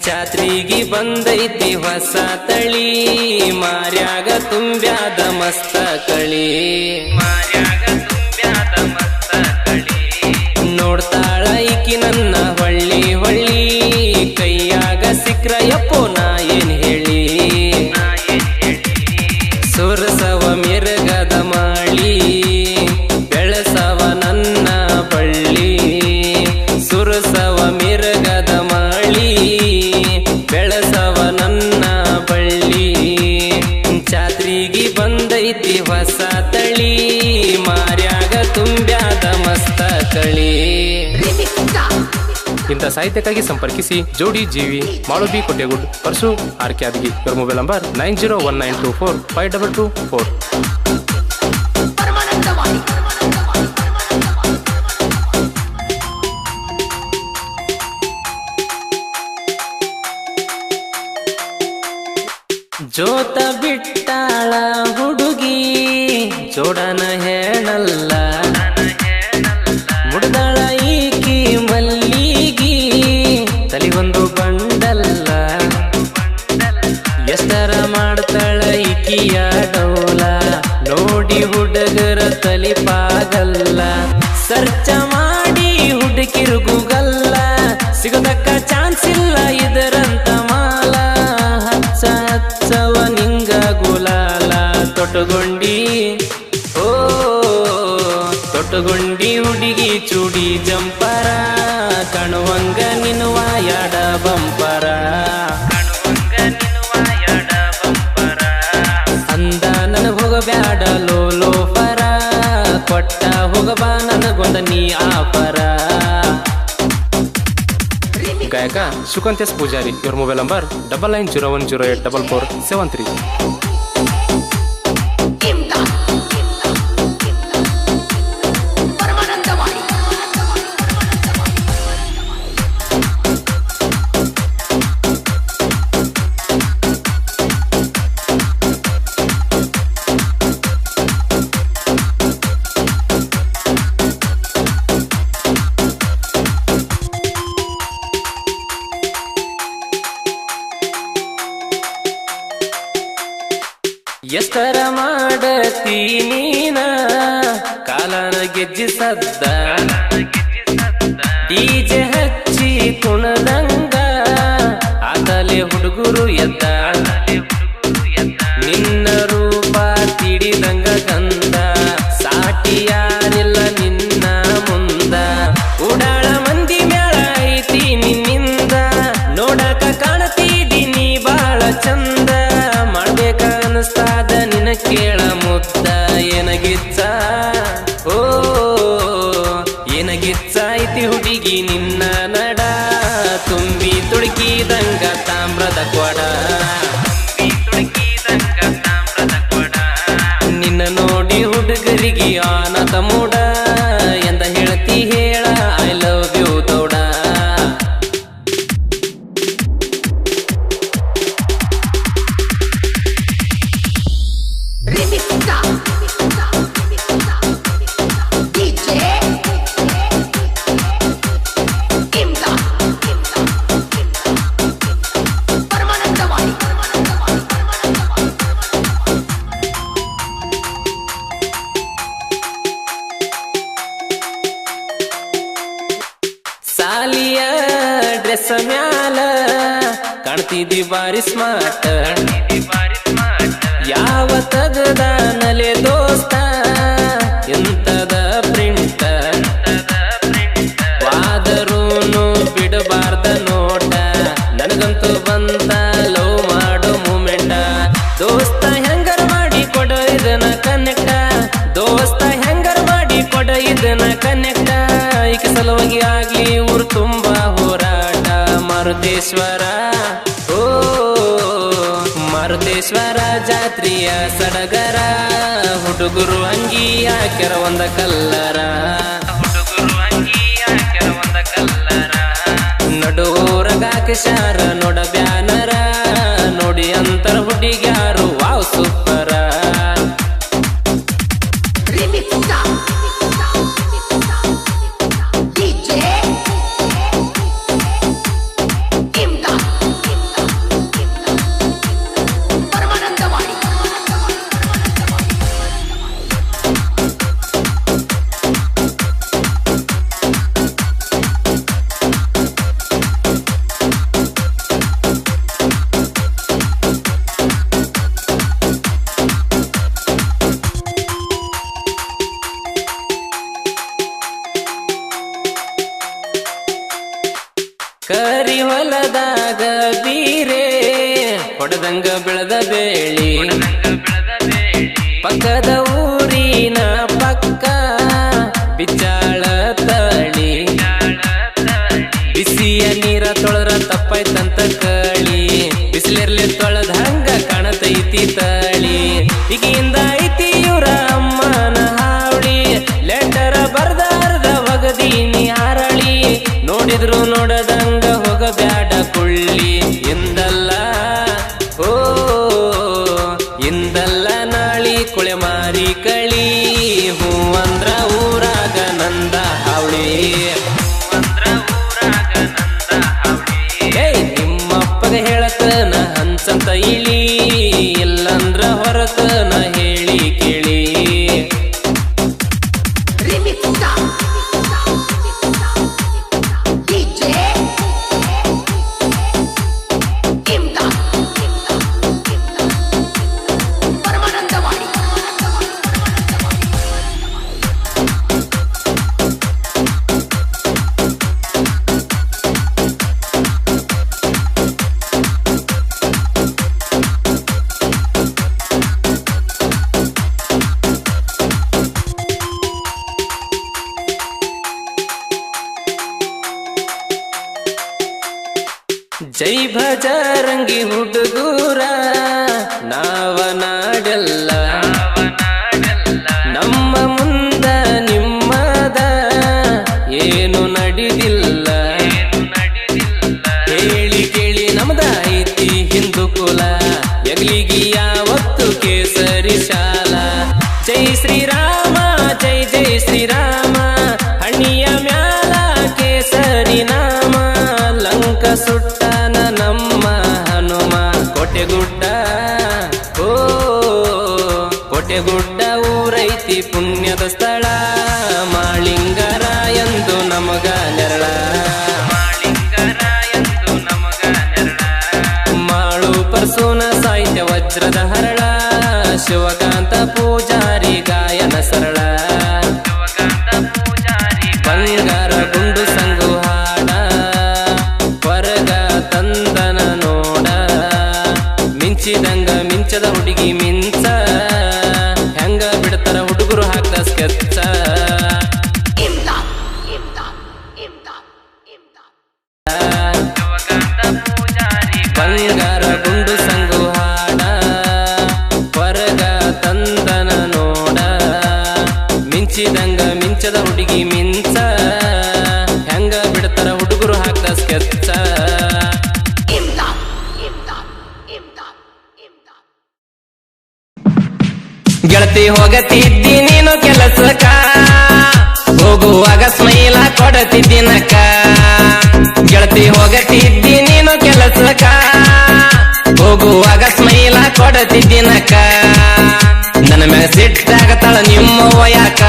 ಜಾತ್ರೆಗೆ ಬಂದೈತಿ ಹೊಸ ತಳಿ ಮಾರ್ಯಾಗ ತುಂಬ್ಯಾದ ಮಸ್ತ ಕಳಿ ನೋಡ್ತಾಳ ಈಕಿ ನನ್ನ ಹೊಳ್ಳಿ ಹೊಳ್ಳಿ ಕೈಯಾಗ ಸಿಕ್ರ ಯಪ್ಪೋ ನಾ ಏನ್ ಹೇಳಿ ಸುರಸವ ಮಿರಗದ ಮಾಳಿ ಬೆಳಸವ ನನ್ನ ಬಳ್ಳಿ ಸುರಸವ ಮಿರಗದ ಮಾಳಿ ಬೆಳಸವ ನನ್ನ ಬಳ್ಳಿ ಜಾತ್ರೆಗೆ ಬಂದೈತಿ ಹೊಸ ತಳಿ ಮಾರ್ಯಾಗ ತುಂಬ್ಯಾದ ಮಸ್ತ ಕಳಿ. ಇಂಥ ಸಾಹಿತ್ಯಕ್ಕಾಗಿ ಸಂಪರ್ಕಿಸಿ ಜೋಡಿ ಜೀವಿ ಮಾಳುಬಿ ಕೊಟ್ಟೆಗುಡ್ ಪರ್ಸು ಆರ್ಕೆ ಆದ್ಗಿ. ಇವರ ಮೊಬೈಲ್ ನಂಬರ್ 9019245224. ಜೋತ ಬಿಟ್ಟಾಳ ಹುಡುಗಿ ಜೋಡನ ಹೇಳಲ್ಲ ಮುಡ್ದಾಳ ಈಕಿ ಮಲ್ಲಿಗಿ ತಲಿಗೊಂದು ಬಂಡಲ್ಲ ಎಷ್ಟರ ಮಾಡ್ತಾಳ ಈಕಿಯ ಡೌಲ ನೋಡಿ ಹುಡುಗರ ತಲಿಪಾಗಲ್ಲ ಸರ್ಚ ಮಾಡಿ ಹುಡುಕಿರು ಗೂಗಲ್ಲ ಸಿಗತಕ್ಕ ಚಾನ್ಸ್ ಇಲ್ಲ ಇದರಂತ ಮಾಲ ಹಚ್ಚವ ನಿಂಗ ಗುಲಾಲ ತೊಟ್ಟುಗೊಂಡಿ ಓ ತೊಟ್ಟುಗೊಂಡಿ ಹುಡುಗಿ ಚೂಡಿ ಜಂಪರ ಕಣುವಂಗ ನಿನ್ನುವ ಯಾಡ ಬಂಪರ ಅಂದ ನನಗ ಹೋಗಬ್ಯಾಡ ಲೋಲೋ ಪರ ಕೊಟ್ಟ ಹೋಗಬಾ ನನಗೊಂದ ನೀ ಆಪರ. ಗಾಯಕ ಸುಕಂತೇಶ್ ಪೂಜಾರಿ. ಇವರ ಮೊಬೈಲ್ ನಂಬರ್ 9901084473. ಎಷ್ಟರ ಮಾಡತಿ ನೀನ ಕಾಲನ ಗೆಜ್ಜಿ ಸದ್ದ ಡಿಜೆ ಹಚ್ಚಿ ಕುಣದಂಗ ಆತಲೆ ಹುಡುಗರು ಎದ್ದ ನಿನ್ನ ರೂಪ ತಿಡಿದಂಗ ಗಂಧ ಸಾಟಿ ಯಾರಿಲ್ಲ ನಿನ್ನ ಮುಂದ ಉಡಾಳ ಮಂದಿ ಮ್ಯಾಳ ಐತಿ ನಿನ್ನಿಂದ ನೋಡಕ ಕಾಣತಿದ್ದೀನಿ ಬಾಳ ಚಂದ ಮಾಡ್ಬೇಕ ಅನಸ್ತಾದ ನಿನ ಕೇಳ ಮುದ್ದ ಏನಗಿಚ್ಚ ಓ ಏನಗಿಚ್ಚ ಐತಿ ಹುಡುಗಿ ನಿನ್ನ ನಡ ತುಂಬಿ ತುಡುಕಿದಂಗ ತಾಮ್ರದ ಕೊಡ ನಿನ್ನ ನೋಡಿ ಹುಡುಗರಿಗೆ ಆನತ ಮೂಡ ಎಂದ ಹೇಳ್ತಿ ಹೇಳ ಐ ಲವ್ ಯು ದೌಡ. ಸಾಲಿಯ ಡ್ರೆಸ್ ಮ್ಯಾಲ ಕಾಣ್ತಿದ್ದಿ ಬಾರಿ ಸ್ಮಾರ್ಟ್ ಯಾವ ತಗದ ನಲೆ ದೋಸ್ತ ಎಂತದ ಪ್ರಿಂಟ್ ವಾದರೂನು ಬಿಡಬಾರ್ದ ನೋಟ ನನಗಂತೂ ಬಂತ ಲವ್ ಮಾಡೋ ಮೂಮೆಂಟ ದೋಸ್ತ ಹೆಂಗರ ಮಾಡಿ ಕೊಡ ಇದನ್ನ ಕನೆಕ್ಟ ದೋಸ್ತ ಹೆಂಗರ ಮಾಡಿ ಕೊಡ ಇದನ್ನ ಕನೆಕ್ಟ ಈಕ ಸಲುವಾಗಿ ಆಗ್ಲಿ ಊರು ತುಂಬಾ ಹೋರಾಟ ಮಾರುತೇಶ್ವರ ಓ ಮಾರುತೇಶ್ವರ ಜಾತ್ರೆಯ ಸಡಗರ ಹುಡುಗರು ಅಂಗಿ ಹಾಕ್ಯಾರ ಒಂದ ಕಲ್ಲರ ನಡುವೂರಗಾಕ ಶಾರ ನೋಡ ಬ್ಯಾನರ ನೋಡಿ ಅಂತರ ಹುಡುಗ್ಯಾರು ವಾವ್ ಸೂಪರ. DJ Imdad ಕರಿ ಹೊಲದಾಗ ಬೀರೆ ಹೊಡೆದಂಗ ಬೆಳೆದ ಬೇಳಿ ಪಕ್ಕದ ಊರಿನ ಪಕ್ಕ ಬಿಚ್ಚಾಳ ತಳಿ ಬಿಸಿಯ ನೀರ ತೊಳೆದ್ರ ತಪ್ಪಾಯ್ತಂತ ಕಳಿ ಬಿಸಿಲಿರ್ಲಿ ತೊಳೆದ ಹಂಗ ಕಾಣತೈತಿ ತಳಿ ಈಗಿಂದ ಐತಿ ಇವ್ರ ಅಮ್ಮನ ಹಾವಳಿ ಲೆಟರ ಬರ್ದಾರ್ದ ಒಗದೀನಿ ಹಾರಳಿ ನೋಡಿದ್ರು ನೋಡದಂಗ ಹೋಗಬ್ಯಾಡ ಕುಳ್ಳಿ ಇಂದಲ್ಲ ಓ ಇಂದಲ್ಲ ನಾಳಿ ಕುಳೆ ಮಾರಿ ಕಳಿ ಹೂವಂದ್ರ ಊರಾಗ ನಂದ ಹಾವಳಿ ನಿಮ್ಮಪ್ಪಗ ಹೇಳತನ ಹಂಚಂತ ಇಳಿ ಇಲ್ಲಂದ್ರ ಹೊರತನ ಹೇಳಿ ಕೇಳಿ ಜೈ ಭಜರಂಗಿ ಹುಡುಗೂರ ನಾವ ನಾಡಲ್ಲ ನಮ್ಮ ಮುಂದ ನಿಮ್ಮದ ಏನು ನಡಿದಿಲ್ಲ ಹೇಳಿ ಕೇಳಿ ನಮ್ದ ಐತಿ ಹಿಂದೂ ಕುಲ ಎಗ್ಲಿಗಿ ಯಾವತ್ತು ಕೇಸರಿ ಶಾಲ ಜೈ ಶ್ರೀರಾಮ ಜೈ ಜೈ ಶ್ರೀರಾಮ ಹಣ್ಣಿಯ ಮ್ಯಾಲ ಕೇಸರಿ ನಾಮ ಲಂಕ ಸುಟ್ಟನ ನಮ್ಮ ಹನುಮ ಕೋಟೆಗುಡ್ಡ ಓ ಕೋಟೆಗುಡ್ಡ ಊರೈತಿ ಪುಣ್ಯದ ಸ್ಥಳ ಮಾಳಿಂಗರಾಯಂದು ನಮಗ ನೆರಳ ಮಾಳು ಪರ್ಸೂನ ಸಾಹಿತ್ಯ ವಜ್ರದ ಹರಳ ಶಿವಕಾಂತ ಪೂಜಾರಿ ಗಾಯನ ಸರಳ ಬಂಗಾರ ಗುಂಡು ಸಂಗು ಹಾಡ ಹೊರಗ ತಂದನ ನೋಡ ಮಿಂಚಿದಂಗ ಮಿಂಚದ ಹುಡುಗಿ ಮಿಂಚ ಹೆಂಗ ಬಿಡ್ತಾರ ಹುಡುಗರು ಹಾಕ್ದ ಸ್ಕೆಚ್ಚ ಬಂಗಾರ ಗುಂಡು ಸಂಗು ಹಾಡ ಹೊರಗ ತಂದನ ನೋಡ ಮಿಂಚಿದಂಗ ಮಿಂಚದ ಹುಡುಗಿ ಮಿಂಚ ಹೆಂಗ ಬಿಡ್ತಾರ ಹುಡುಗರು ಹಾಕ್ದ ಸ್ಕೆಚ್ಚ ಗೆಳತಿ ಹೋಗತಿದ್ದಿ ನೀನು ಕೆಲಸಕ್ಕ ಹೋಗುವಾಗ ಸ್ಮೈಲ ಕೊಡತಿದ್ದಿನಕ್ಕ ಗೆಳತಿ ಹೋಗತಿದ್ದಿ ನೀನು ಕೆಲಸಕ್ಕ ಹೋಗುವಾಗ ಸ್ಮೈಲ ಕೊಡತಿದ್ದಿನಕ್ಕ ನನ್ನ ಮ್ಯಾಗ ಸಿಟ್ಟಾಗತ್ತಾಳ ನಿಮ್ಮವ್ವ ಯಾಕ